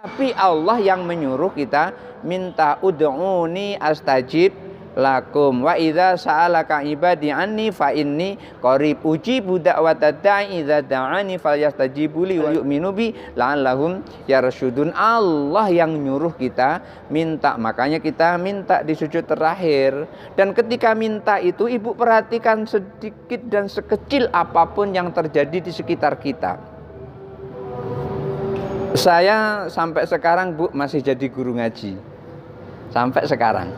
Tapi Allah yang menyuruh kita minta ud'uni astajib lakum wa idza sa'alaka ibadi anni fa inni qarib ujibu da'watad da'i idza da'ani falyastajibu li wa yu'minu bi la'allahum yarshudun. Allah yang nyuruh kita minta, makanya kita minta di sujud terakhir. Dan ketika minta itu, ibu perhatikan sedikit dan sekecil apapun yang terjadi di sekitar kita. Saya sampai sekarang, Bu, masih jadi guru ngaji. Sampai sekarang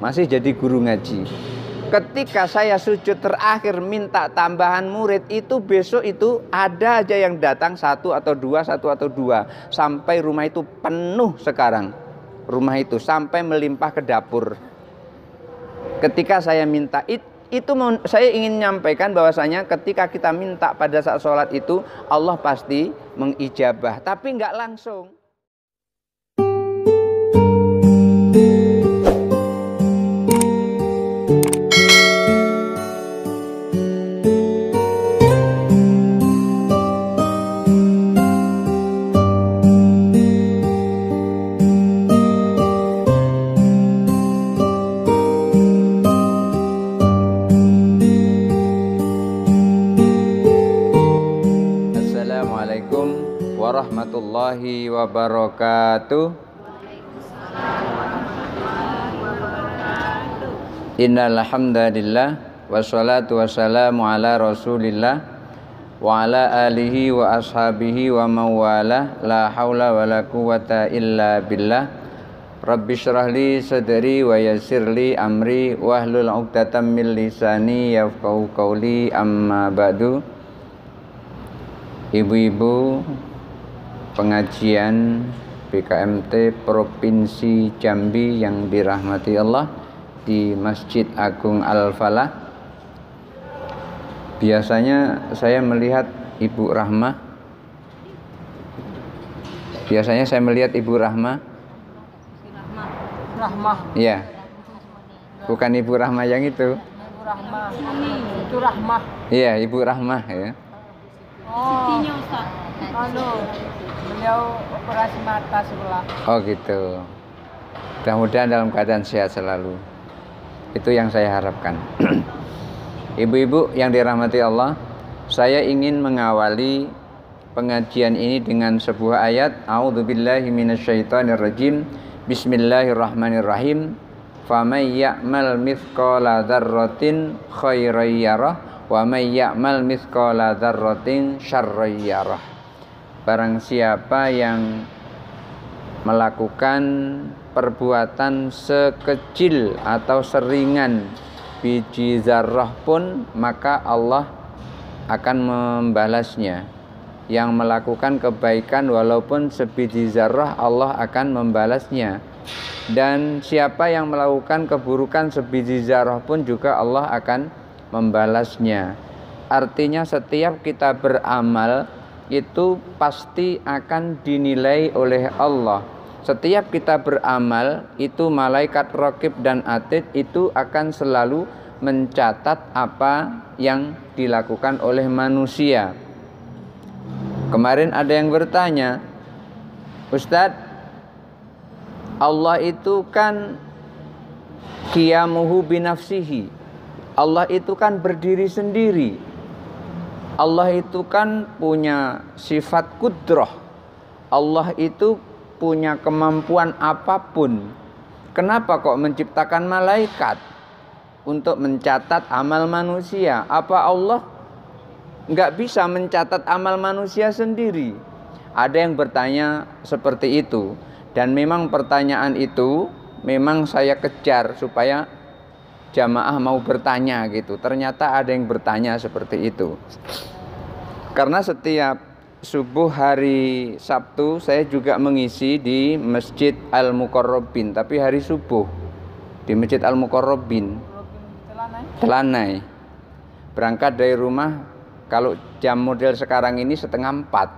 masih jadi guru ngaji. Ketika saya sujud terakhir minta tambahan murid, itu besok itu ada aja yang datang satu atau dua, sampai rumah itu penuh sekarang. Rumah itu sampai melimpah ke dapur. Ketika saya minta itu saya ingin menyampaikan bahwasanya ketika kita minta pada saat sholat itu, Allah pasti mengijabah, tapi nggak langsung. Warahmatullahi wabarakatuh. Innal hamdalillah wassalatu wassalamu ala Rasulillah wa ala alihi wa ashabihi wa mawala la haula wala quwata illa billah. Rabbi syrah li sadri wa yassir li amri wahlul 'uqdatam min lisani yafqahu qawli, amma ba'du. Ibu-ibu pengajian BKMT Provinsi Jambi yang dirahmati Allah di Masjid Agung Al-Falah. Biasanya saya melihat Ibu Rahmah. Rahmah. Iya. Bukan Ibu Rahmah yang itu. Ibu Rahmah. Itu Rahmah. Iya, Ibu Rahmah ya. Sitinya Ustaz. Beliau operasi mata sebelah. Oh gitu. Mudah-mudahan dalam keadaan sehat selalu. Itu yang saya harapkan. Ibu-ibu yang dirahmati Allah, saya ingin mengawali pengajian ini dengan sebuah ayat. A'udzubillahi minasyaitonirrajim. Bismillahirrahmanirrahim. Faman ya'mal mithqala dzarratin khairan yarah wa may ya'mal mithqala dzarratin syarran yarah. Barang siapa yang melakukan perbuatan sekecil atau seringan biji zarrah pun, maka Allah akan membalasnya. Yang melakukan kebaikan walaupun sebiji zarrah, Allah akan membalasnya. Dan siapa yang melakukan keburukan sebiji zarrah pun juga Allah akan membalasnya. Artinya setiap kita beramal itu pasti akan dinilai oleh Allah. Setiap kita beramal itu malaikat raqib dan atid itu akan selalu mencatat apa yang dilakukan oleh manusia. Kemarin ada yang bertanya, Ustadz, Allah itu kan qiyamuhu binafsihi. Allah itu kan berdiri sendiri. Allah itu kan punya sifat kudrah. Allah itu punya kemampuan apapun. Kenapa kok menciptakan malaikat untuk mencatat amal manusia? Apa Allah nggak bisa mencatat amal manusia sendiri? Ada yang bertanya seperti itu. Dan memang pertanyaan itu memang saya kejar supaya jamaah mau bertanya gitu. Ternyata ada yang bertanya seperti itu. Karena setiap subuh hari Sabtu saya juga mengisi di Masjid Al-Muqarrabin, tapi hari subuh di Masjid Al-Muqarrabin Telanai. Berangkat dari rumah, kalau jam model sekarang ini 3:30.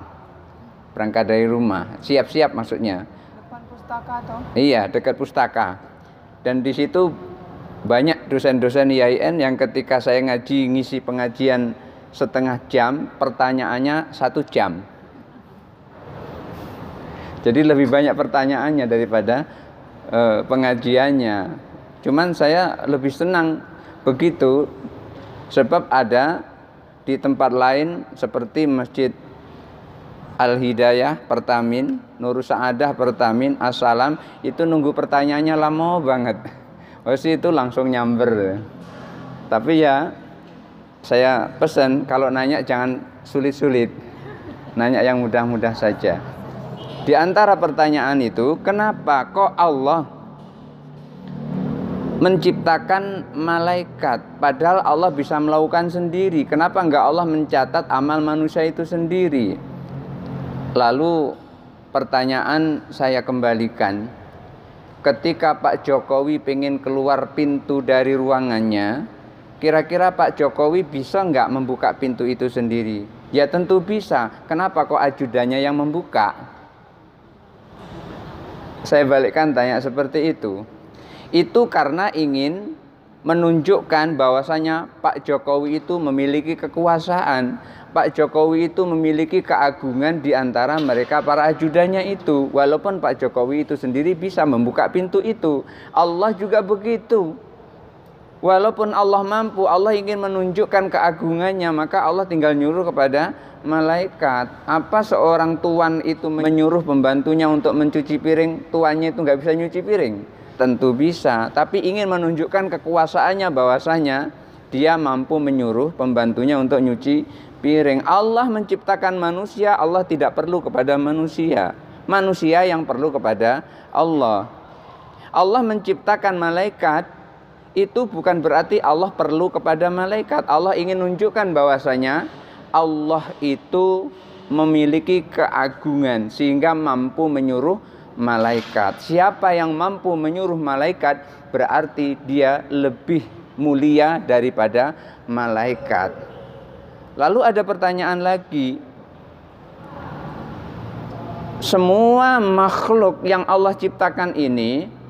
Berangkat dari rumah, siap-siap maksudnya. Depan pustaka toh? Iya, dekat pustaka. Dan di situ banyak dosen-dosen IAIN yang ketika saya ngaji ngisi pengajian 1/2 jam, pertanyaannya 1 jam. Jadi lebih banyak pertanyaannya daripada pengajiannya. Cuman saya lebih senang begitu, sebab ada di tempat lain seperti Masjid Al-Hidayah Pertamin, Nurul Saadah Pertamin, Assalam, itu nunggu pertanyaannya lama banget. Pasti itu langsung nyamber. Tapi ya saya pesan kalau nanya jangan sulit-sulit, nanya yang mudah-mudah saja. Di antara pertanyaan itu, kenapa kok Allah menciptakan malaikat padahal Allah bisa melakukan sendiri? Kenapa enggak Allah mencatat amal manusia itu sendiri? Lalu pertanyaan saya kembalikan, ketika Pak Jokowi pengen keluar pintu dari ruangannya, kira-kira Pak Jokowi bisa enggak membuka pintu itu sendiri? Ya tentu bisa. Kenapa kok ajudannya yang membuka? Saya balikkan tanya seperti itu. Itu karena ingin menunjukkan bahwasanya Pak Jokowi itu memiliki kekuasaan. Pak Jokowi itu memiliki keagungan di antara mereka para ajudannya itu. Walaupun Pak Jokowi itu sendiri bisa membuka pintu itu. Allah juga begitu. Walaupun Allah mampu, Allah ingin menunjukkan keagungannya, maka Allah tinggal nyuruh kepada malaikat. Apa seorang tuan itu menyuruh pembantunya untuk mencuci piring, tuannya itu nggak bisa nyuci piring? Tentu bisa, tapi ingin menunjukkan kekuasaannya bahwasanya dia mampu menyuruh pembantunya untuk nyuci piring. Allah menciptakan manusia, Allah tidak perlu kepada manusia. Manusia yang perlu kepada Allah. Allah menciptakan malaikat, itu bukan berarti Allah perlu kepada malaikat. Allah ingin menunjukkan bahwasanya Allah itu memiliki keagungan sehingga mampu menyuruh malaikat. Siapa yang mampu menyuruh malaikat berarti dia lebih mulia daripada malaikat. Lalu ada pertanyaan lagi. Semua makhluk yang Allah ciptakan ini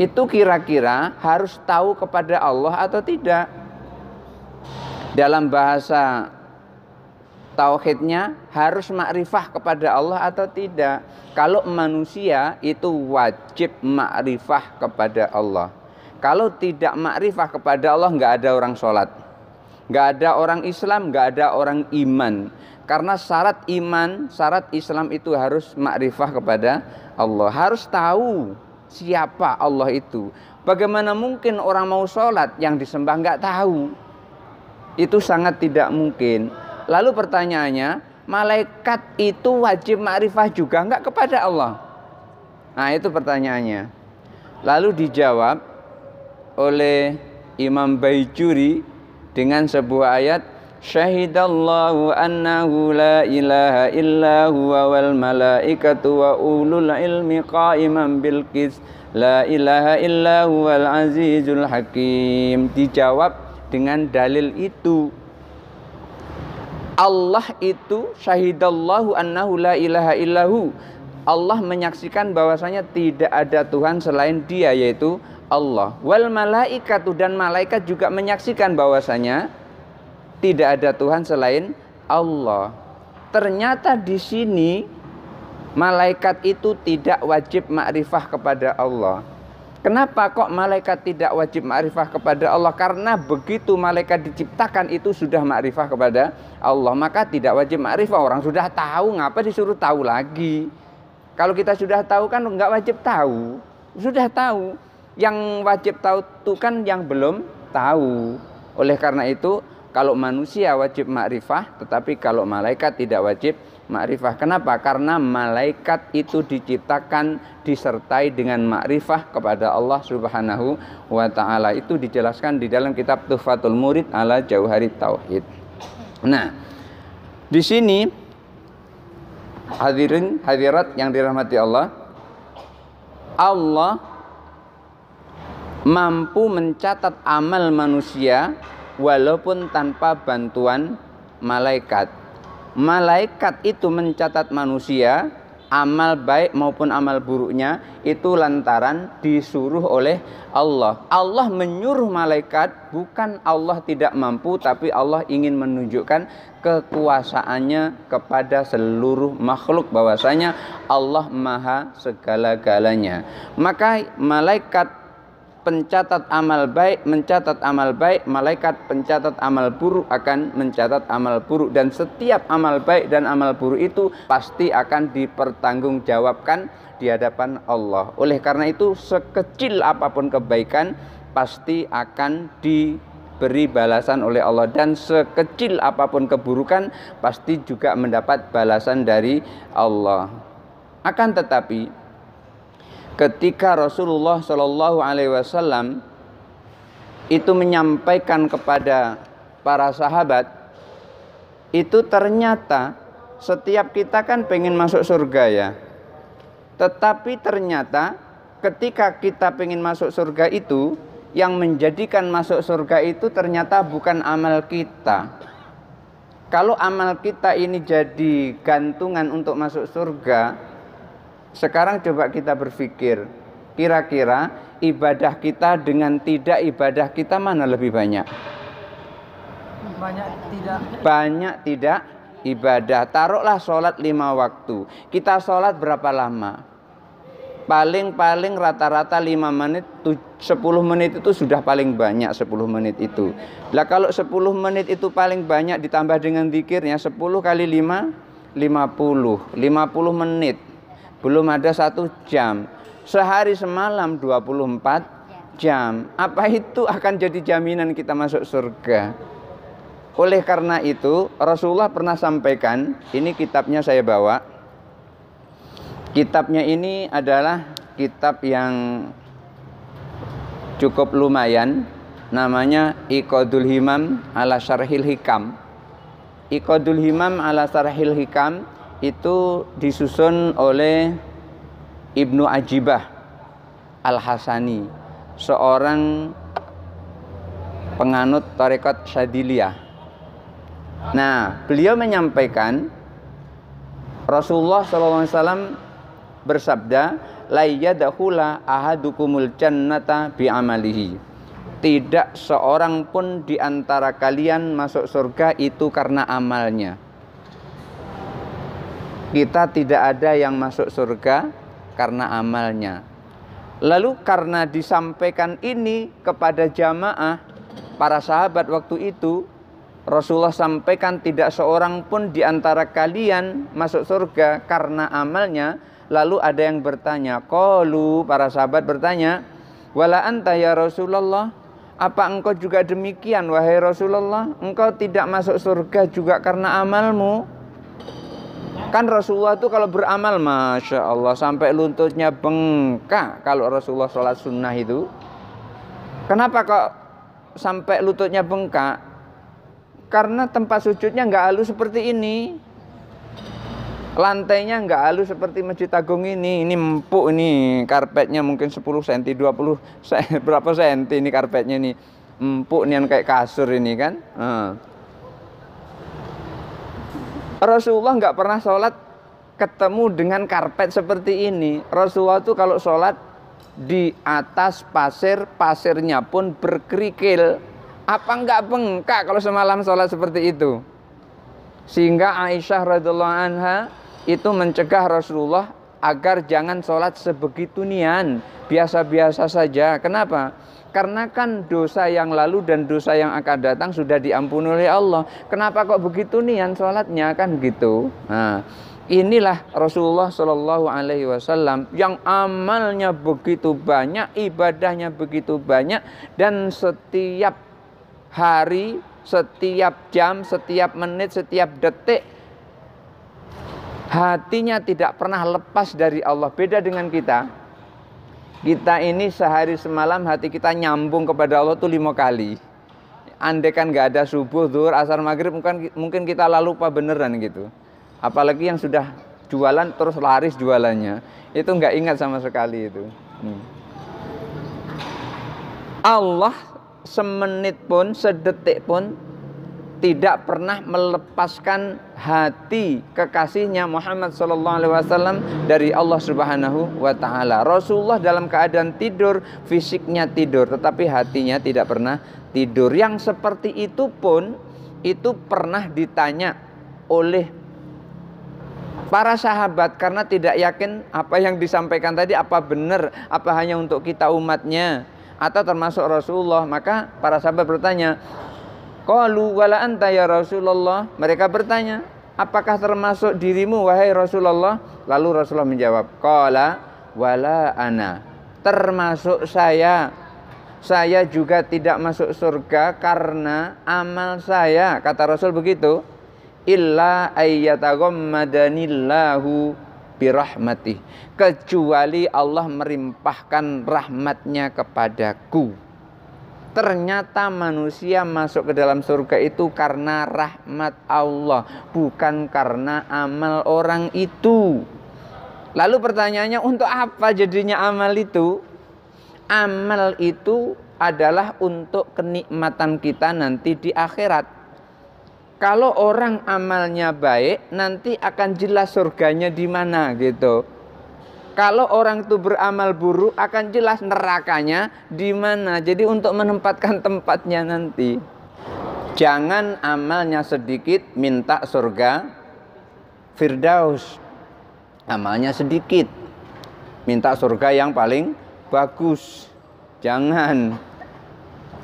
itu kira-kira harus tahu kepada Allah atau tidak? Dalam bahasa tauhidnya harus makrifah kepada Allah atau tidak? Kalau manusia itu wajib makrifah kepada Allah. Kalau tidak makrifah kepada Allah, nggak ada orang sholat, nggak ada orang Islam, nggak ada orang iman. Karena syarat iman, syarat Islam itu harus makrifah kepada Allah. Harus tahu siapa Allah itu. Bagaimana mungkin orang mau sholat yang disembah nggak tahu? Itu sangat tidak mungkin. Lalu pertanyaannya, malaikat itu wajib makrifah juga nggak kepada Allah? Nah itu pertanyaannya. Lalu dijawab oleh Imam Baijuri dengan sebuah ayat, Syahidallahu annahu la ilaha illa huwa wal malaikatu wa ulul ilmi qa'iman bil qis la ilaha illa huwal azizul hakim. Dijawab dengan dalil itu. Allah itu syahidallahu annahu la ilaha illahu. Allah menyaksikan bahwasanya tidak ada Tuhan selain Dia, yaitu Allah. Wal malaikatu, dan malaikat juga menyaksikan bahwasanya tidak ada Tuhan selain Allah. Ternyata di sini malaikat itu tidak wajib makrifah kepada Allah. Kenapa kok malaikat tidak wajib makrifah kepada Allah? Karena begitu malaikat diciptakan itu sudah makrifah kepada Allah, maka tidak wajib makrifah. Orang sudah tahu, ngapa disuruh tahu lagi? Kalau kita sudah tahu kan nggak wajib tahu. Sudah tahu. Yang wajib tahu itu kan yang belum tahu. Oleh karena itu, kalau manusia wajib makrifah, tetapi kalau malaikat tidak wajib makrifah. Kenapa? Karena malaikat itu diciptakan disertai dengan makrifah kepada Allah Subhanahu wa ta'ala. Itu dijelaskan di dalam kitab Tuhfatul Murid ala Jauharit Tauhid. Nah, di sini hadirin hadirat yang dirahmati Allah, Allah mampu mencatat amal manusia walaupun tanpa bantuan malaikat. Malaikat itu mencatat manusia amal baik maupun amal buruknya itu lantaran disuruh oleh Allah. Allah menyuruh malaikat, bukan Allah tidak mampu, tapi Allah ingin menunjukkan kekuasaannya kepada seluruh makhluk, bahwasanya Allah maha segala-galanya. Maka malaikat pencatat amal baik mencatat amal baik, malaikat pencatat amal buruk akan mencatat amal buruk, dan setiap amal baik dan amal buruk itu pasti akan dipertanggungjawabkan di hadapan Allah. Oleh karena itu, sekecil apapun kebaikan pasti akan diberi balasan oleh Allah, dan sekecil apapun keburukan pasti juga mendapat balasan dari Allah. Akan tetapi ketika Rasulullah Shallallahu Alaihi Wasallam itu menyampaikan kepada para sahabat, itu ternyata setiap kita kan pengen masuk surga ya. Tetapi ternyata ketika kita pengen masuk surga itu, yang menjadikan masuk surga itu ternyata bukan amal kita. Kalau amal kita ini jadi gantungan untuk masuk surga, sekarang coba kita berpikir, kira-kira ibadah kita dengan tidak ibadah kita mana lebih banyak? Banyak tidak ibadah. Taruhlah sholat 5 waktu. Kita sholat berapa lama? Paling rata-rata 5 menit, 10 menit itu sudah paling banyak 10 menit itu. Lah kalau 10 menit itu paling banyak ditambah dengan zikirnya, 10 kali 5, 50 menit. Belum ada 1 jam. Sehari semalam 24 jam. Apa itu akan jadi jaminan kita masuk surga? Oleh karena itu, Rasulullah pernah sampaikan, ini kitabnya saya bawa. Kitabnya ini adalah kitab yang cukup lumayan. Namanya Iqadul Himam ala Syarhil Hikam. Iqadul Himam ala Syarhil Hikam itu disusun oleh Ibnu Ajibah Al-Hasani, seorang penganut tarekat Syadiliyah. Nah, beliau menyampaikan Rasulullah SAW bersabda, la yadkhula ahadukumul jannata bi'amalihi. Tidak seorang pun di antara kalian masuk surga itu karena amalnya. Kita tidak ada yang masuk surga karena amalnya. Lalu karena disampaikan ini kepada jamaah para sahabat waktu itu, Rasulullah sampaikan tidak seorang pun di antara kalian masuk surga karena amalnya. Lalu ada yang bertanya, qalu, para sahabat bertanya, wala anta ya Rasulullah, apa engkau juga demikian wahai Rasulullah? Engkau tidak masuk surga juga karena amalmu? Kan Rasulullah itu kalau beramal, Masya Allah, sampai lututnya bengkak kalau Rasulullah sholat sunnah itu. Kenapa kok sampai lututnya bengkak? Karena tempat sujudnya nggak halus seperti ini. Lantainya nggak halus seperti Masjid Agung ini. Ini empuk, ini karpetnya mungkin 10 cm, 20 berapa senti ini karpetnya ini. Empuk nih, kayak kasur ini kan. Rasulullah nggak pernah sholat ketemu dengan karpet seperti ini. Rasulullah itu kalau sholat di atas pasir, pasirnya pun berkerikil. Apa nggak bengkak kalau semalam sholat seperti itu? Sehingga Aisyah radhiallahu anha itu mencegah Rasulullah agar jangan sholat sebegitu nian, biasa-biasa saja. Kenapa? Karena kan dosa yang lalu dan dosa yang akan datang sudah diampuni oleh Allah. Kenapa kok begitu nian sholatnya, kan gitu. Nah, inilah Rasulullah Shallallahu Alaihi Wasallam yang amalnya begitu banyak, ibadahnya begitu banyak, dan setiap hari, setiap jam, setiap menit, setiap detik hatinya tidak pernah lepas dari Allah. Beda dengan kita. Kita ini sehari semalam hati kita nyambung kepada Allah tuh 5 kali. Andai kan nggak ada subuh, zuhur, asar, maghrib, mungkin kita lalu lupa beneran gitu. Apalagi yang sudah jualan terus laris jualannya, itu nggak ingat sama sekali itu. Allah semenit pun, sedetik pun tidak pernah melepaskan hati kekasihnya Muhammad SAW dari Allah Subhanahu wa Ta'ala. Rasulullah dalam keadaan tidur, fisiknya tidur, tetapi hatinya tidak pernah tidur. Yang seperti itu pun itu pernah ditanya oleh para sahabat karena tidak yakin apa yang disampaikan tadi apa benar, apa hanya untuk kita umatnya atau termasuk Rasulullah. Maka para sahabat bertanya, qalu wala anta ya Rasulullah. Mereka bertanya, apakah termasuk dirimu wahai Rasulullah? Lalu Rasulullah menjawab, qala wala ana, termasuk saya. Saya juga tidak masuk surga karena amal saya. Kata Rasul begitu. Illa ayyataghammadanillahu birahmatih, kecuali Allah merimpahkan rahmatnya kepadaku. Ternyata manusia masuk ke dalam surga itu karena rahmat Allah, bukan karena amal orang itu. Lalu pertanyaannya, untuk apa jadinya amal itu? Amal itu adalah untuk kenikmatan kita nanti di akhirat. Kalau orang amalnya baik, nanti akan jelas surganya di mana gitu. Kalau orang itu beramal buruk, akan jelas nerakanya di mana. Jadi untuk menempatkan tempatnya nanti. Jangan amalnya sedikit minta surga Firdaus. Amalnya sedikit minta surga yang paling bagus. Jangan.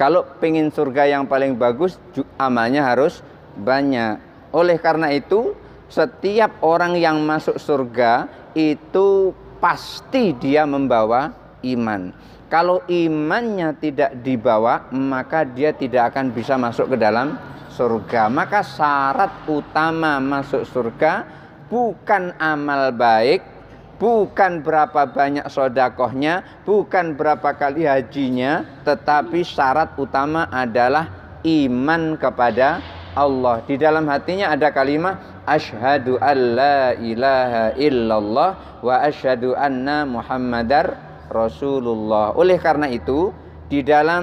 Kalau pengen surga yang paling bagus, amalnya harus banyak. Oleh karena itu, setiap orang yang masuk surga itu pasti dia membawa iman. Kalau imannya tidak dibawa, maka dia tidak akan bisa masuk ke dalam surga. Maka syarat utama masuk surga bukan amal baik, bukan berapa banyak sedekahnya, bukan berapa kali hajinya, tetapi syarat utama adalah iman kepada Allah. Di dalam hatinya ada kalimat asyhadu alla ilaha illallah wa asyhadu anna muhammadar rasulullah. Oleh karena itu, di dalam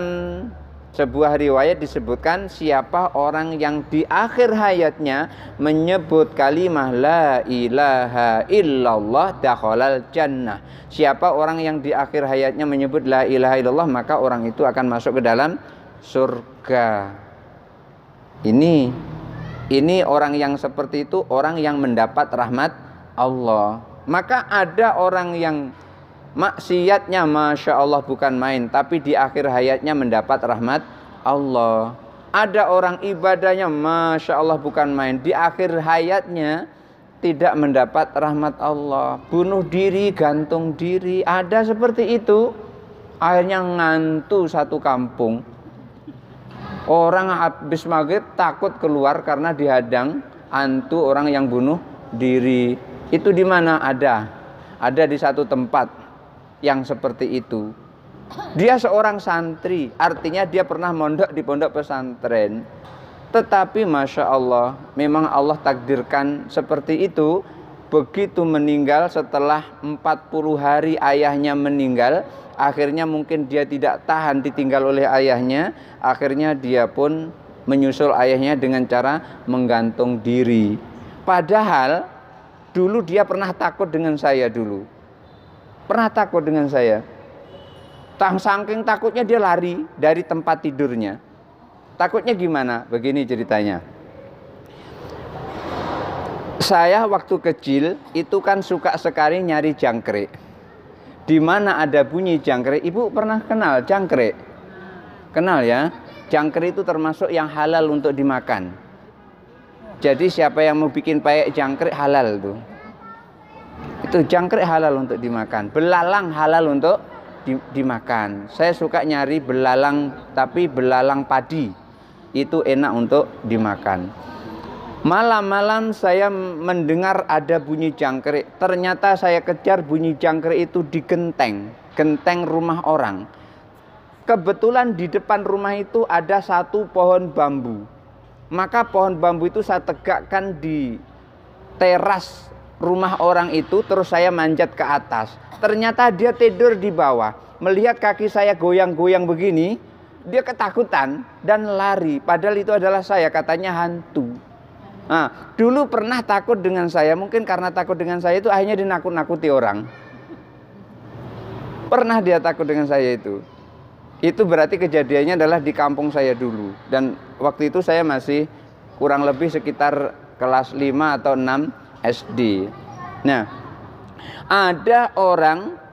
sebuah riwayat disebutkan siapa orang yang di akhir hayatnya menyebut kalimah la ilaha illallah dakhalal jannah. Siapa orang yang di akhir hayatnya menyebut la ilaha illallah, maka orang itu akan masuk ke dalam surga. Ini orang yang seperti itu, orang yang mendapat rahmat Allah. Maka ada orang yang maksiatnya Masya Allah bukan main, tapi di akhir hayatnya mendapat rahmat Allah. Ada orang ibadahnya Masya Allah bukan main, di akhir hayatnya tidak mendapat rahmat Allah. Bunuh diri, gantung diri, ada seperti itu. Akhirnya ngantu satu kampung. Orang habis maghrib takut keluar karena dihadang hantu orang yang bunuh diri. Itu di mana ada? Ada di satu tempat yang seperti itu. Dia seorang santri, artinya dia pernah mondok di pondok pesantren. Tetapi Masya Allah, memang Allah takdirkan seperti itu. Begitu meninggal setelah 40 hari ayahnya meninggal, akhirnya mungkin dia tidak tahan ditinggal oleh ayahnya. Akhirnya dia pun menyusul ayahnya dengan cara menggantung diri. Padahal dulu dia pernah takut dengan saya dulu. Pernah takut dengan saya. Saking takutnya dia lari dari tempat tidurnya. Takutnya gimana? Begini ceritanya. Saya waktu kecil itu kan suka sekali nyari jangkrik. Di mana ada bunyi jangkrik, Ibu pernah kenal jangkrik? Kenal ya? Jangkrik itu termasuk yang halal untuk dimakan. Jadi siapa yang mau bikin payek jangkrik halal tuh. Itu jangkrik halal untuk dimakan. Belalang halal untuk dimakan. Saya suka nyari belalang, tapi belalang padi. Itu enak untuk dimakan. Malam-malam saya mendengar ada bunyi jangkrik. Ternyata saya kejar bunyi jangkrik itu di genteng rumah orang. Kebetulan di depan rumah itu ada satu pohon bambu. Maka pohon bambu itu saya tegakkan di teras rumah orang itu, terus saya manjat ke atas. Ternyata dia tidur di bawah. Melihat kaki saya goyang-goyang begini, dia ketakutan dan lari, padahal itu adalah saya, katanya hantu. Nah, dulu pernah takut dengan saya, mungkin karena takut dengan saya itu akhirnya dinakut-nakuti orang. Pernah dia takut dengan saya itu. Itu berarti kejadiannya adalah di kampung saya dulu. Dan waktu itu saya masih kurang lebih sekitar kelas 5 atau 6 SD. Nah, ada orang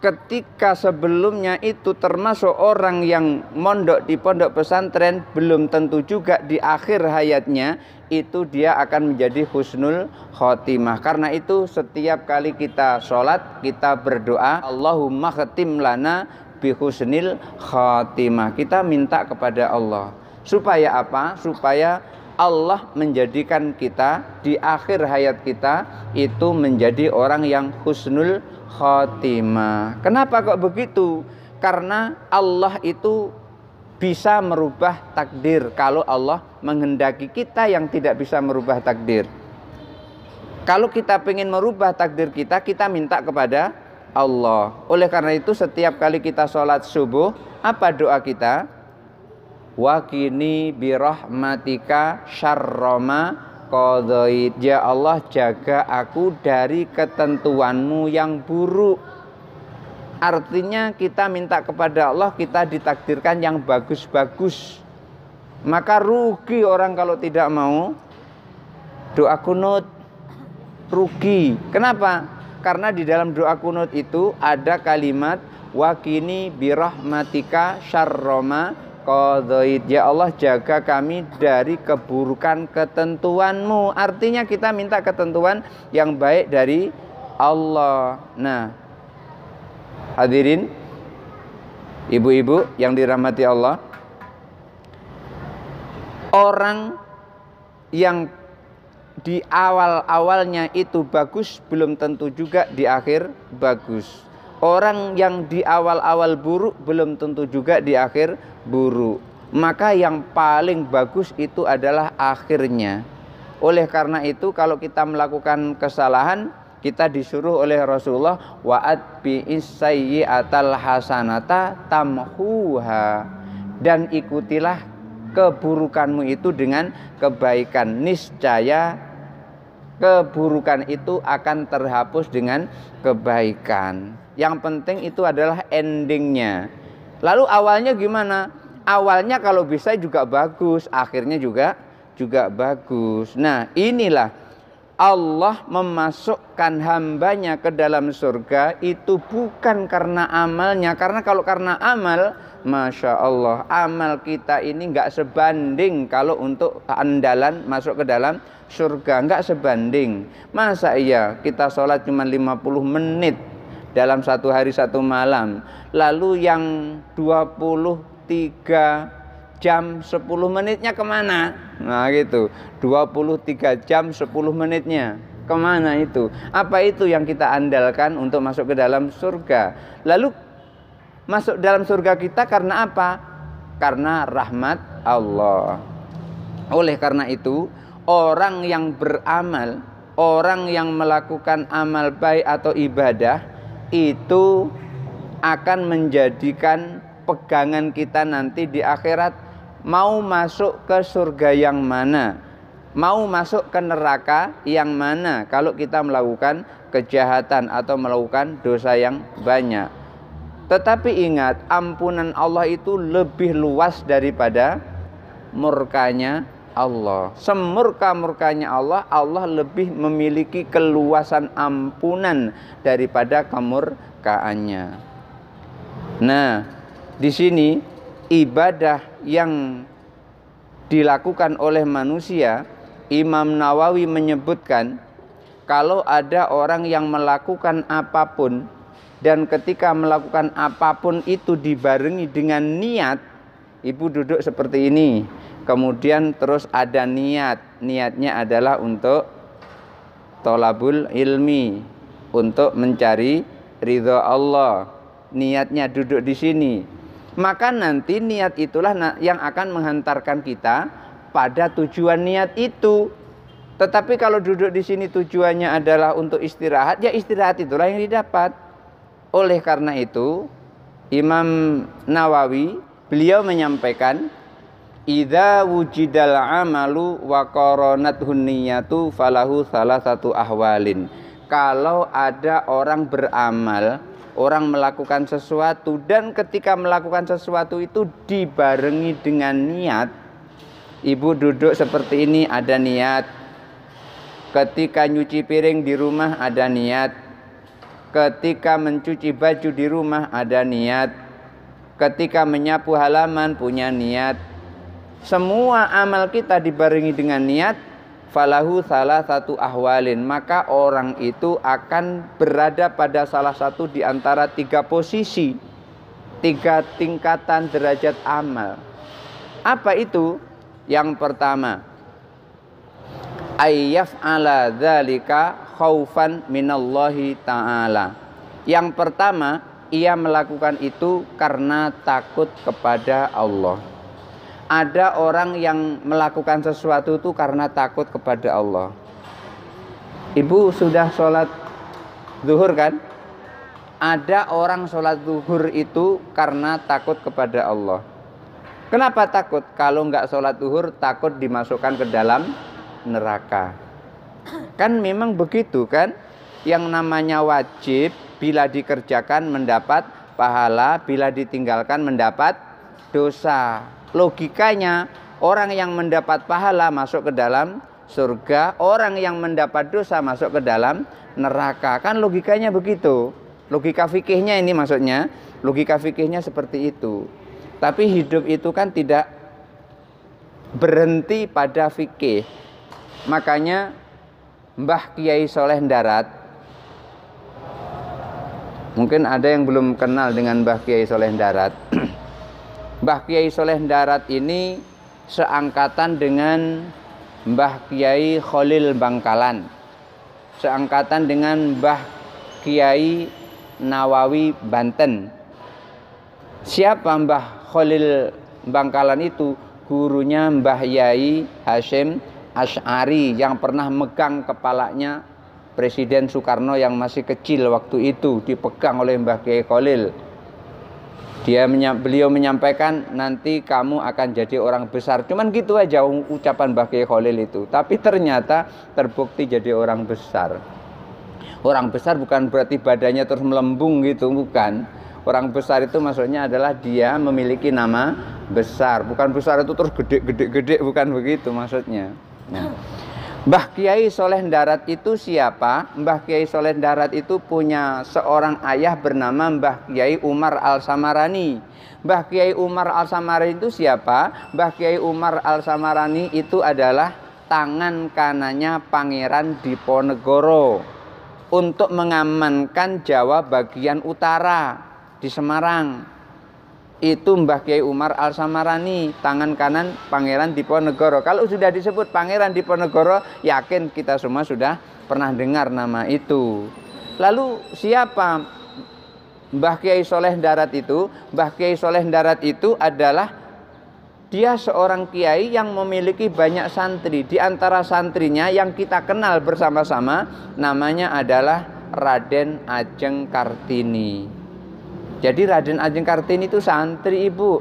ketika sebelumnya itu termasuk orang yang mondok di pondok pesantren, belum tentu juga di akhir hayatnya itu dia akan menjadi husnul khotimah. Karena itu setiap kali kita sholat, kita berdoa, Allahumma khatim lana bi husnil khotimah. Kita minta kepada Allah. Supaya apa? Supaya Allah menjadikan kita di akhir hayat kita itu menjadi orang yang husnul khotimah. Kenapa kok begitu? Karena Allah itu bisa merubah takdir kalau Allah menghendaki. Kita yang tidak bisa merubah takdir. Kalau kita ingin merubah takdir kita, kita minta kepada Allah. Oleh karena itu setiap kali kita sholat subuh, apa doa kita? Waqini birahmatika syarrama qadait. Ya Allah, jaga aku dari ketentuanmu yang buruk. Artinya kita minta kepada Allah, kita ditakdirkan yang bagus-bagus. Maka rugi orang kalau tidak mau doa kunut. Rugi. Kenapa? Karena di dalam doa kunut itu ada kalimat waqini birahmatika syarrama qadait. Ya Allah, jaga kami dari keburukan ketentuanmu. Artinya kita minta ketentuan yang baik dari Allah. Nah, hadirin ibu-ibu yang dirahmati Allah, orang yang di awal-awalnya itu bagus belum tentu juga di akhir bagus. Orang yang di awal-awal buruk belum tentu juga di akhir buruk. Maka yang paling bagus itu adalah akhirnya. Oleh karena itu kalau kita melakukan kesalahan, kita disuruh oleh Rasulullah wa'atbi'is sayyi'atal hasanata tamhuha, dan ikutilah keburukanmu itu dengan kebaikan. Niscaya keburukan itu akan terhapus dengan kebaikan. Yang penting itu adalah endingnya. Lalu awalnya gimana? Awalnya kalau bisa juga bagus, akhirnya juga bagus. Nah, inilah Allah memasukkan hambanya ke dalam surga itu bukan karena amalnya. Karena kalau karena amal, Masya Allah, amal kita ini nggak sebanding kalau untuk andalan masuk ke dalam surga, nggak sebanding. Masa iya kita sholat cuma 50 menit dalam satu hari satu malam, lalu yang 23 jam 10 menitnya kemana? Nah gitu, 23 jam 10 menitnya kemana itu? Apa itu yang kita andalkan untuk masuk ke dalam surga? Lalu masuk dalam surga kita karena apa? Karena rahmat Allah. Oleh karena itu, orang yang beramal, orang yang melakukan amal baik atau ibadah itu akan menjadikan pegangan kita nanti di akhirat. Mau masuk ke surga yang mana, mau masuk ke neraka yang mana kalau kita melakukan kejahatan atau melakukan dosa yang banyak. Tetapi ingat, ampunan Allah itu lebih luas daripada murkanya Allah. Semurka-murkanya Allah, Allah lebih memiliki keluasan ampunan daripada kemurkaannya. Nah, di sini ibadah yang dilakukan oleh manusia, Imam Nawawi menyebutkan kalau ada orang yang melakukan apapun dan ketika melakukan apapun itu dibarengi dengan niat. Ibu duduk seperti ini, kemudian terus ada niatnya adalah untuk tholabul ilmi, untuk mencari ridha Allah. Niatnya duduk di sini, maka nanti niat itulah yang akan menghantarkan kita pada tujuan niat itu. Tetapi kalau duduk di sini tujuannya adalah untuk istirahat, ya istirahat itulah yang didapat. Oleh karena itu Imam Nawawi Beliau menyampaikan, idza wujidal amalu wa qaranatun niyatu falahu salah satu ahwalin. Kalau ada orang beramal, orang melakukan sesuatu, dan ketika melakukan sesuatu itu dibarengi dengan niat. Ibu duduk seperti ini, ada niat. Ketika nyuci piring di rumah, ada niat. Ketika mencuci baju di rumah, ada niat. Ketika menyapu halaman, punya niat. Semua amal kita dibarengi dengan niat, falahu salah satu ahwalin, maka orang itu akan berada pada salah satu di antara 3 posisi, 3 tingkatan derajat amal. Apa itu? Yang pertama, ayyaf'ala dzalika khaufan minallahi ta'ala. Yang pertama, ia melakukan itu karena takut kepada Allah. Ada orang yang melakukan sesuatu itu karena takut kepada Allah. Ibu sudah sholat zuhur kan? Ada orang sholat zuhur itu karena takut kepada Allah. Kenapa takut? Kalau nggak sholat zuhur takut dimasukkan ke dalam neraka. Kan memang begitu kan? Yang namanya wajib bila dikerjakan mendapat pahala, bila ditinggalkan mendapat dosa. Logikanya orang yang mendapat pahala masuk ke dalam surga, orang yang mendapat dosa masuk ke dalam neraka. Kan logikanya begitu. Logika fikihnya ini maksudnya, logika fikihnya seperti itu. Tapi hidup itu kan tidak berhenti pada fikih. Makanya Mbah Kiai Soleh Darat, mungkin ada yang belum kenal dengan Mbah Kiai Soleh Darat. Mbah Kiai Soleh Darat ini seangkatan dengan Mbah Kiai Khalil Bangkalan, seangkatan dengan Mbah Kiai Nawawi Banten. Siapa Mbah Khalil Bangkalan itu? Gurunya Mbah Yai Hasyim Asy'ari yang pernah megang kepalanya Presiden Soekarno yang masih kecil waktu itu, dipegang oleh Mbah Kiai Khalil. Beliau menyampaikan, nanti kamu akan jadi orang besar. Cuman gitu aja ucapan Mbah Kiai Khalil itu. Tapi ternyata terbukti jadi orang besar. Orang besar bukan berarti badannya terus melembung gitu, bukan. Orang besar itu maksudnya adalah dia memiliki nama besar. Bukan besar itu terus gede, bukan begitu maksudnya. Nah, Mbah Kiai Soleh Darat itu siapa? Mbah Kiai Soleh Darat itu punya seorang ayah bernama Mbah Kiai Umar Al-Samarani. Mbah Kiai Umar Al-Samarani itu siapa? Mbah Kiai Umar Al-Samarani itu adalah tangan kanannya Pangeran Diponegoro untuk mengamankan Jawa bagian utara di Semarang. Itu Mbah Kiai Umar Al-Samarani, tangan kanan Pangeran Diponegoro. Kalau sudah disebut Pangeran Diponegoro, yakin kita semua sudah pernah dengar nama itu. Lalu siapa Mbah Kiai Soleh Darat itu? Mbah Kiai Soleh Darat itu adalah dia seorang kiai yang memiliki banyak santri. Di antara santrinya yang kita kenal bersama-sama namanya adalah Raden Ajeng Kartini. Jadi Raden Ajeng Kartini itu santri, Ibu.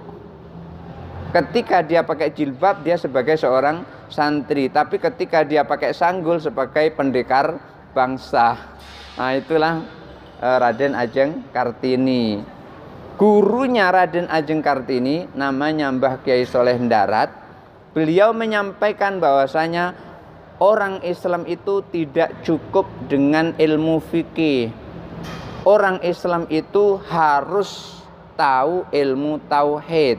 Ketika dia pakai jilbab, dia sebagai seorang santri. Tapi ketika dia pakai sanggul sebagai pendekar bangsa. Nah, itulah Raden Ajeng Kartini. Gurunya Raden Ajeng Kartini namanya Mbah Kiai Soleh Darat. Beliau menyampaikan bahwasanya orang Islam itu tidak cukup dengan ilmu fikih. Orang Islam itu harus tahu ilmu tauhid.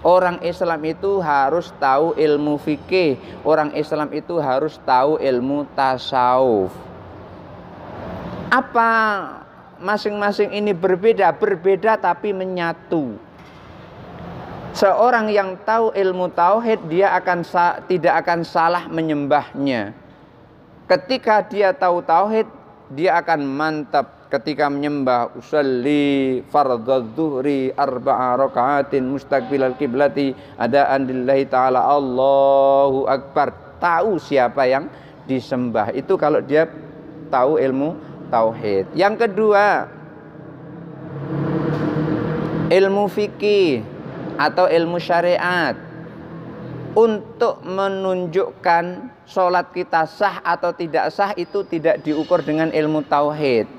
Orang Islam itu harus tahu ilmu fikih. Orang Islam itu harus tahu ilmu tasawuf. Apa masing-masing ini berbeda? Berbeda tapi menyatu. Seorang yang tahu ilmu tauhid, dia tidak akan salah menyembahnya. Ketika dia tahu tauhid, dia akan mantap ketika menyembah. Usalli fardadz zuhri arba'a raka'atin mustaqbilal qiblati adaan lillahi ta'ala, Allahu akbar. Tahu siapa yang disembah. Itu kalau dia tahu ilmu tauhid. Yang kedua, ilmu fikih. atau ilmu syariat. Untuk menunjukkan sholat kita sah atau tidak sah itu tidak diukur dengan ilmu tauhid,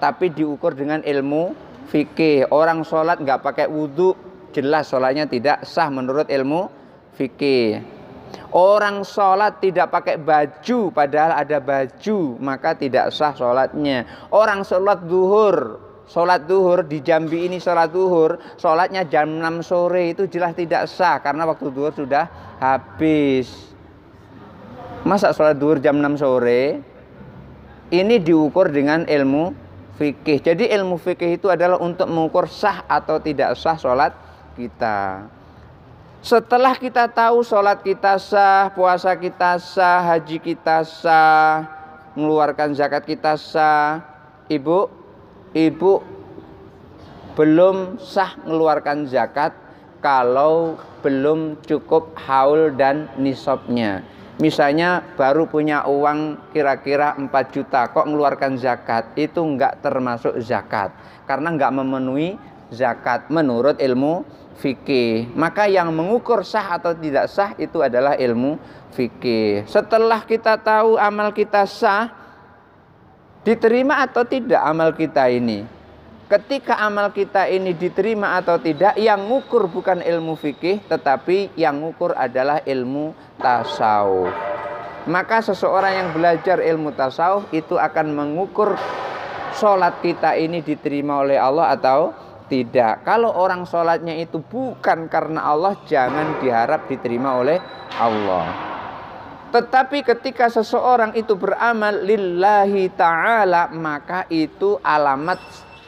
tapi diukur dengan ilmu fikih. Orang sholat nggak pakai wudhu, jelas sholatnya tidak sah menurut ilmu fikih. Orang sholat tidak pakai baju padahal ada baju, maka tidak sah sholatnya. Orang sholat duhur di Jambi ini, sholat duhur, sholatnya jam 6 sore itu jelas tidak sah karena waktu duhur sudah habis. Masa sholat duhur jam 6 sore? Ini diukur dengan ilmu fikih. Jadi ilmu fikih itu adalah untuk mengukur sah atau tidak sah sholat kita. Setelah kita tahu sholat kita sah, puasa kita sah, haji kita sah, mengeluarkan zakat kita sah, ibu belum sah mengeluarkan zakat kalau belum cukup haul dan nisabnya. Misalnya baru punya uang kira-kira 4 juta, kok mengeluarkan zakat, itu enggak termasuk zakat karena enggak memenuhi zakat menurut ilmu fikih. Maka yang mengukur sah atau tidak sah itu adalah ilmu fikih. Setelah kita tahu amal kita sah, diterima atau tidak amal kita ini. Ketika amal kita ini diterima atau tidak, yang ngukur bukan ilmu fikih, tetapi yang ngukur adalah ilmu tasawuf. Maka seseorang yang belajar ilmu tasawuf itu akan mengukur sholat kita ini diterima oleh Allah atau tidak. Kalau orang sholatnya itu bukan karena Allah, jangan diharap diterima oleh Allah. Tetapi ketika seseorang itu beramal lillahi ta'ala, maka itu alamat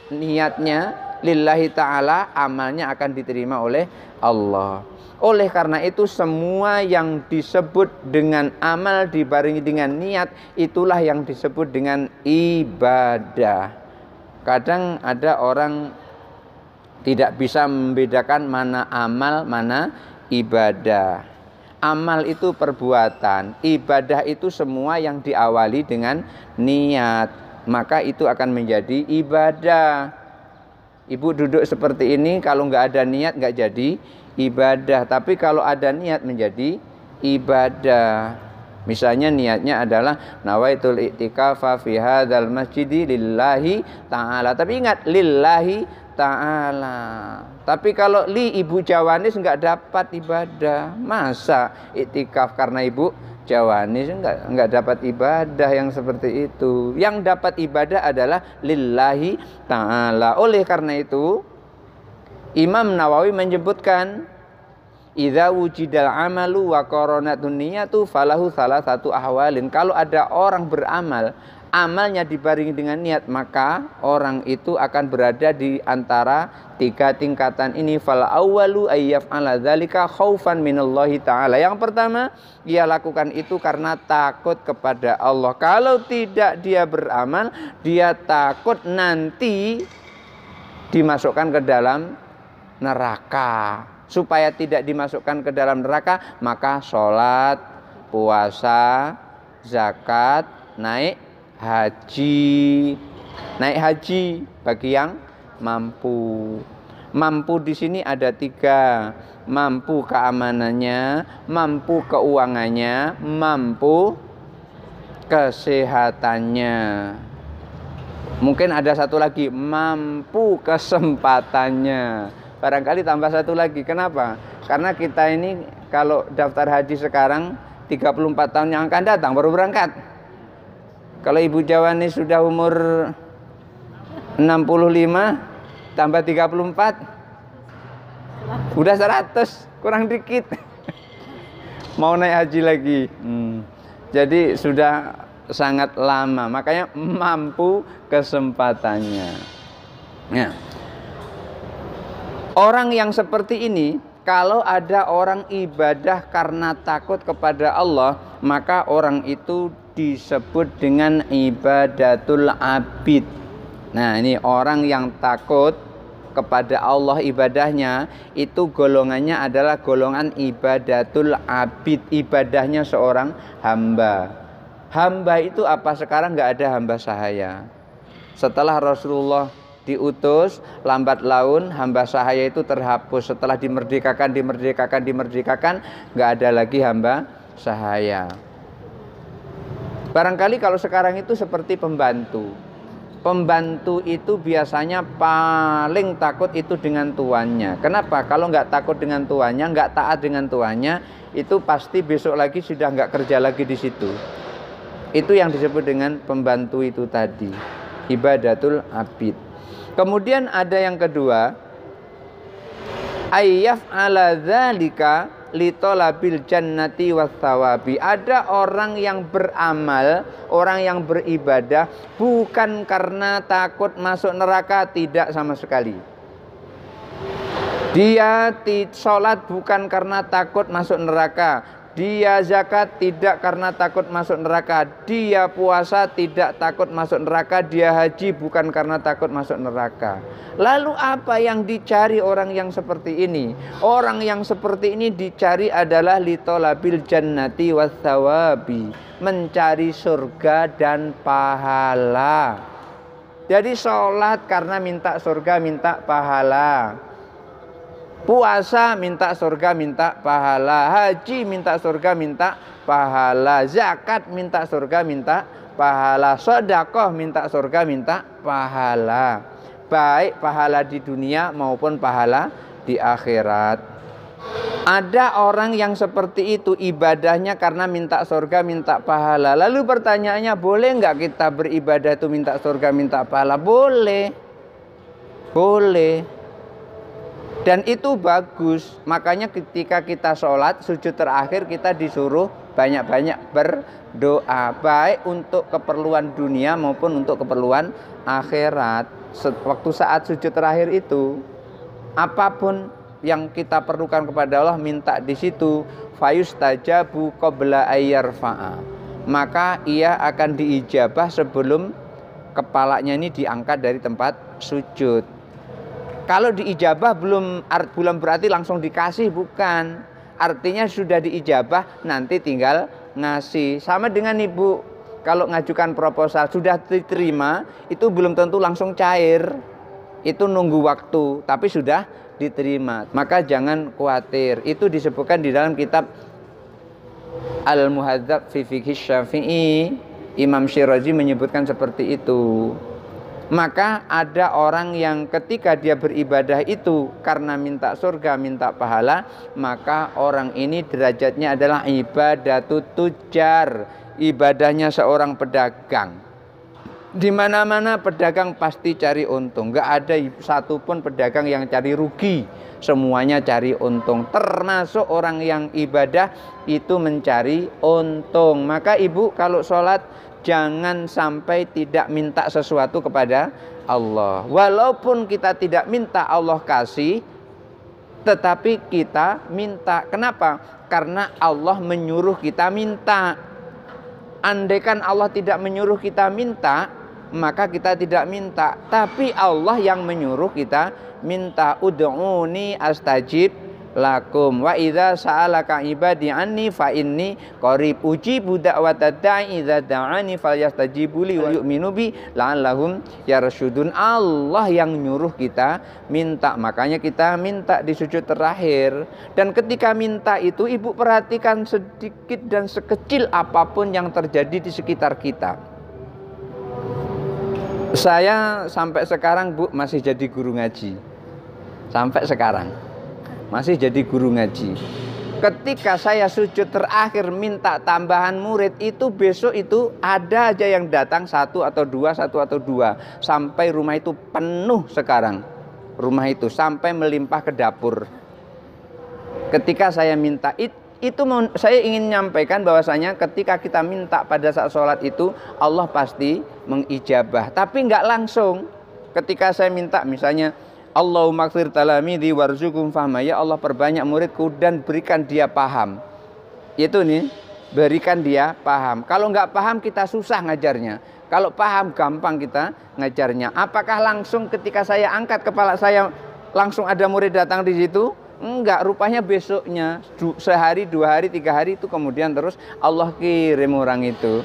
niatnya lillahi ta'ala, amalnya akan diterima oleh Allah. Oleh karena itu semua yang disebut dengan amal dibarengi dengan niat, itulah yang disebut dengan ibadah. Kadang ada orang tidak bisa membedakan mana amal, mana ibadah. Amal itu perbuatan, ibadah itu semua yang diawali dengan niat, maka itu akan menjadi ibadah. Ibu duduk seperti ini, kalau nggak ada niat nggak jadi ibadah, tapi kalau ada niat menjadi ibadah. Misalnya niatnya adalah nawaitul i'tikafa fi hadzal masjidi lillahi ta'ala. Tapi ingat lillahi ta'ala. Tapi kalau li ibu Jawanis nggak dapat ibadah. Masa i'tikaf karena ibu Jawanis nggak dapat ibadah yang seperti itu. Yang dapat ibadah adalah lillahi ta'ala. Oleh karena itu Imam Nawawi menyebutkan idza wujidal amalu wa qaranatun niyatu falahu salah satu ahwalin. Kalau ada orang beramal, amalnya dibarengi dengan niat, maka orang itu akan berada di antara 3 tingkatan ini. Fal awwalu ayyaf'ala dzalika khaufan minallahi ta'ala. Yang pertama, ia lakukan itu karena takut kepada Allah. Kalau tidak dia beramal, dia takut nanti dimasukkan ke dalam neraka. Supaya tidak dimasukkan ke dalam neraka, maka sholat, puasa, zakat, naik haji. Naik haji bagi yang mampu. Mampu di sini ada 3. Mampu keamanannya, mampu keuangannya, mampu kesehatannya. Mungkin ada satu lagi, mampu kesempatannya. Barangkali tambah satu lagi. Kenapa? Karena kita ini kalau daftar haji sekarang 34 tahun yang akan datang baru berangkat. Kalau ibu Jawani sudah umur 65 tambah 34 udah 100, kurang dikit. Mau naik haji lagi. Jadi sudah sangat lama. Makanya mampu kesempatannya. Ya. Orang yang seperti ini, kalau ada orang ibadah karena takut kepada Allah, maka orang itu disebut dengan ibadatul abid. Nah, ini orang yang takut kepada Allah ibadahnya, itu golongannya adalah golongan ibadatul abid, ibadahnya seorang hamba. Hamba itu apa? Sekarang nggak ada hamba sahaya. Setelah Rasulullah diutus, lambat laun hamba sahaya itu terhapus. Setelah dimerdekakan, nggak ada lagi hamba sahaya. Barangkali kalau sekarang itu seperti pembantu. Pembantu itu biasanya paling takut itu dengan tuannya. Kenapa? Kalau nggak takut dengan tuannya, nggak taat dengan tuannya, itu pasti besok lagi sudah nggak kerja lagi di situ. Itu yang disebut dengan pembantu itu tadi, ibadatul abid. Kemudian ada yang kedua, ayyaf ala dzalika litolabil jannati wasawabi. Ada orang yang beramal, orang yang beribadah bukan karena takut masuk neraka, tidak sama sekali. Dia sholat bukan karena takut masuk neraka. Dia zakat tidak karena takut masuk neraka. Dia puasa tidak takut masuk neraka. Dia haji bukan karena takut masuk neraka. Lalu apa yang dicari orang yang seperti ini? Orang yang seperti ini dicari adalah litolabil jannati wassawabi, mencari surga dan pahala. Jadi sholat karena minta surga, minta pahala. Puasa minta surga, minta pahala. Haji minta surga, minta pahala. Zakat minta surga, minta pahala. Sedekah minta surga, minta pahala. Baik pahala di dunia maupun pahala di akhirat. Ada orang yang seperti itu, ibadahnya karena minta surga, minta pahala. Lalu pertanyaannya, boleh nggak kita beribadah itu minta surga, minta pahala? Boleh. Boleh. Dan itu bagus. Makanya ketika kita sholat, sujud terakhir kita disuruh banyak-banyak berdoa. Baik untuk keperluan dunia maupun untuk keperluan akhirat. Waktu saat sujud terakhir itu, apapun yang kita perlukan kepada Allah, minta di situ. Fayustajabu qabla ayyarfa'a. Maka ia akan diijabah sebelum kepalanya ini diangkat dari tempat sujud. Kalau diijabah belum berarti langsung dikasih, bukan. Artinya sudah diijabah, nanti tinggal ngasih. Sama dengan ibu, kalau ngajukan proposal sudah diterima, itu belum tentu langsung cair. Itu nunggu waktu, tapi sudah diterima. Maka jangan khawatir. Itu disebutkan di dalam kitab Al-Muhadzab fi Fiqh Syafi'i. Imam Syirazi menyebutkan seperti itu. Maka ada orang yang ketika dia beribadah itu karena minta surga, minta pahala, maka orang ini derajatnya adalah ibadatut tujar, ibadahnya seorang pedagang. Di mana-mana pedagang pasti cari untung, nggak ada satupun pedagang yang cari rugi, semuanya cari untung. Termasuk orang yang ibadah itu mencari untung. Maka ibu kalau sholat, jangan sampai tidak minta sesuatu kepada Allah. Walaupun kita tidak minta Allah kasih, tetapi kita minta. Kenapa? Karena Allah menyuruh kita minta. Andaikan Allah tidak menyuruh kita minta, maka kita tidak minta. Tapi Allah yang menyuruh kita minta. Ud'uni astajib lakum wa idza sa'alaka ibadi anni fa inni qarib ujibu da'watad da'i idza da'ani falyastajibu li wa yu'minu bi la'allahum yarshudun. Allah yang nyuruh kita minta, makanya kita minta di sujud terakhir. Dan ketika minta itu, ibu perhatikan sedikit dan sekecil apapun yang terjadi di sekitar kita. Saya sampai sekarang, Bu, masih jadi guru ngaji. Sampai sekarang masih jadi guru ngaji. Ketika saya sujud terakhir minta tambahan murid, itu besok itu ada aja yang datang satu atau dua, sampai rumah itu penuh sekarang. Rumah itu sampai melimpah ke dapur. Ketika saya minta itu saya ingin menyampaikan bahwasanya ketika kita minta pada saat sholat itu, Allah pasti mengijabah. Tapi nggak langsung. Ketika saya minta misalnya, Allahumma ighfir talamidhi warzuqhum fahma, ya Allah perbanyak muridku dan berikan dia paham. Itu nih, berikan dia paham. Kalau nggak paham kita susah ngajarnya. Kalau paham gampang kita ngajarnya. Apakah langsung ketika saya angkat kepala saya langsung ada murid datang di situ? Enggak, rupanya besoknya, sehari, 2 hari, 3 hari itu kemudian terus Allah kirim orang itu.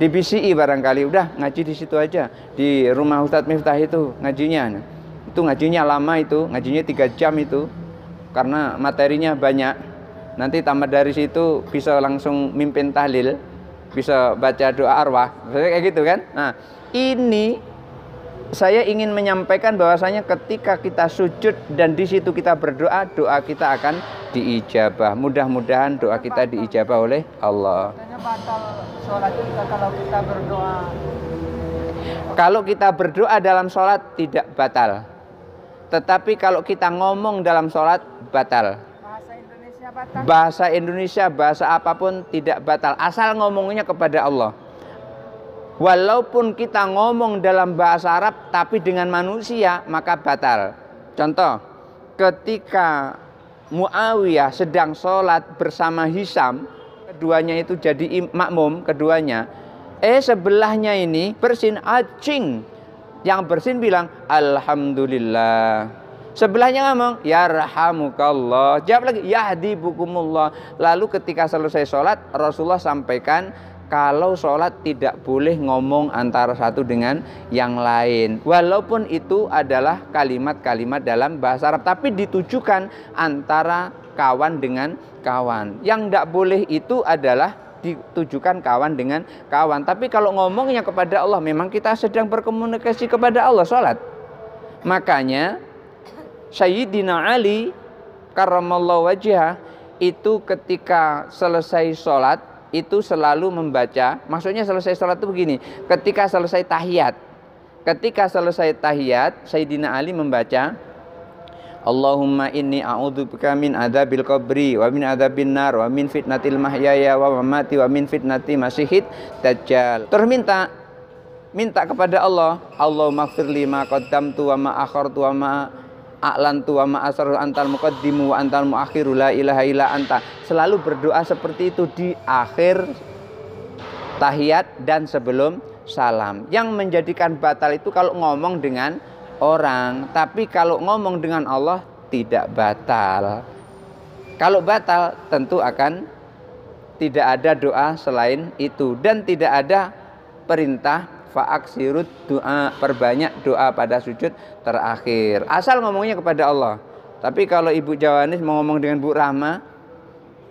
Di BCI barangkali udah ngaji di situ aja. Di rumah Ustadz Miftah itu ngajinya. Itu ngajinya lama itu, ngajinya 3 jam itu. Karena materinya banyak. Nanti tamat dari situ bisa langsung mimpin tahlil, bisa baca doa arwah. Kayak gitu kan? Nah, ini saya ingin menyampaikan bahwasanya ketika kita sujud dan di situ kita berdoa, doa kita akan diijabah. Mudah-mudahan doa kita diijabah oleh Allah. Katanya batal sholat kita kalau kita berdoa. Kalau kita berdoa dalam sholat tidak batal. Tetapi kalau kita ngomong dalam sholat batal. Bahasa Indonesia batal. Bahasa Indonesia, bahasa apapun tidak batal. Asal ngomongnya kepada Allah. Walaupun kita ngomong dalam bahasa Arab tapi dengan manusia maka batal. Contoh, ketika Muawiyah sedang sholat bersama Hisam, keduanya itu jadi makmum, keduanya. Sebelahnya ini bersin acing. Yang bersin bilang Alhamdulillah. Sebelahnya ngomong Yarhamukallah. Jawab lagi Yahdibukumullah. Lalu ketika selesai sholat Rasulullah sampaikan, kalau sholat tidak boleh ngomong antara satu dengan yang lain. Walaupun itu adalah kalimat-kalimat dalam bahasa Arab. Tapi ditujukan antara kawan dengan kawan. Yang tidak boleh itu adalah ditujukan kawan dengan kawan. Tapi kalau ngomongnya kepada Allah, memang kita sedang berkomunikasi kepada Allah sholat. Makanya Sayyidina Ali karramallahu wajhah itu ketika selesai sholat itu selalu membaca, maksudnya selesai sholat itu begini, ketika selesai tahiyat Sayyidina Ali membaca Allahumma inni a'udzubika min adzabil qabri wa min adzabin nar wa min fitnatil mahyaya wa mamati wa min fitnati masyihid dajjal. Terus minta kepada Allah, Allahumma ighfirli ma qaddamtu wa ma akhartu wa ma a'lantu wa ma asrartu antal muqaddimu wa antal muakhiru la ilaha illa anta. Selalu berdoa seperti itu di akhir tahiyat dan sebelum salam. Yang menjadikan batal itu kalau ngomong dengan orang, tapi kalau ngomong dengan Allah tidak batal. Kalau batal tentu akan tidak ada doa selain itu dan tidak ada perintah fa'aksirut doa, perbanyak doa pada sujud terakhir. Asal ngomongnya kepada Allah. Tapi kalau Ibu Jawanis mau ngomong dengan Bu Rahma,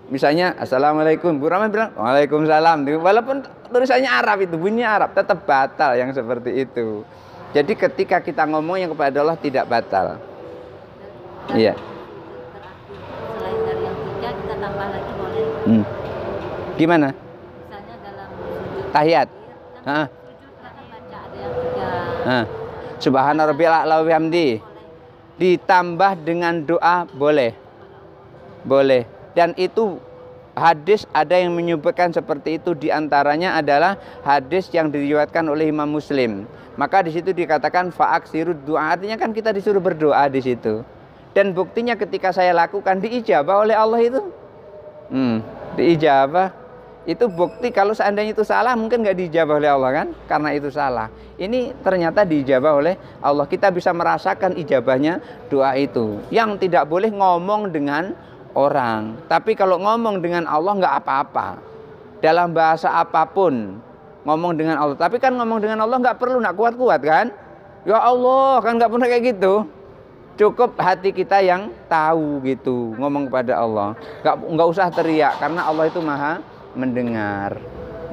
misalnya Assalamualaikum, Bu Rahma bilang Waalaikumsalam. Walaupun tulisannya Arab itu, bunyinya Arab, tetap batal yang seperti itu. Jadi ketika kita ngomongnya kepada Allah tidak batal. Iya. Selain dari yang 3 kita tambah lagi boleh. Gimana? Misalnya dalam sujud Tahiyat. kan sujud kita baca ada yang 3. Subhana rabbiyal a'la wa bihamdi. Ditambah dengan doa boleh. Boleh. Dan itu hadis ada yang menyebutkan seperti itu, diantaranya adalah hadis yang diriwayatkan oleh Imam Muslim. Maka di situ dikatakan fa'aksirud doa, artinya kan kita disuruh berdoa di situ. Dan buktinya ketika saya lakukan diijabah oleh Allah itu. Diijabah. Itu bukti kalau seandainya itu salah mungkin nggak diijabah oleh Allah kan, karena itu salah. Ini ternyata diijabah oleh Allah. Kita bisa merasakan ijabahnya doa itu. Yang tidak boleh ngomong dengan orang, tapi kalau ngomong dengan Allah nggak apa-apa. Dalam bahasa apapun ngomong dengan Allah. Tapi kan ngomong dengan Allah nggak perlu nak kuat-kuat kan? Ya Allah kan nggak pernah kayak gitu. Cukup hati kita yang tahu gitu ngomong kepada Allah. Nggak usah teriak karena Allah itu maha mendengar.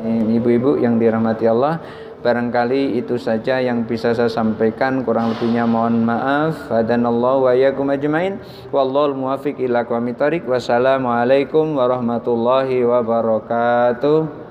Ibu-ibu yang dirahmati Allah, barangkali itu saja yang bisa saya sampaikan, kurang lebihnya mohon maaf. Hadanallahu wa iyyakum ajmain. Wallahul muwaffiq ila aqwamit thoriq. Wassalamualaikum warahmatullahi wabarakatuh.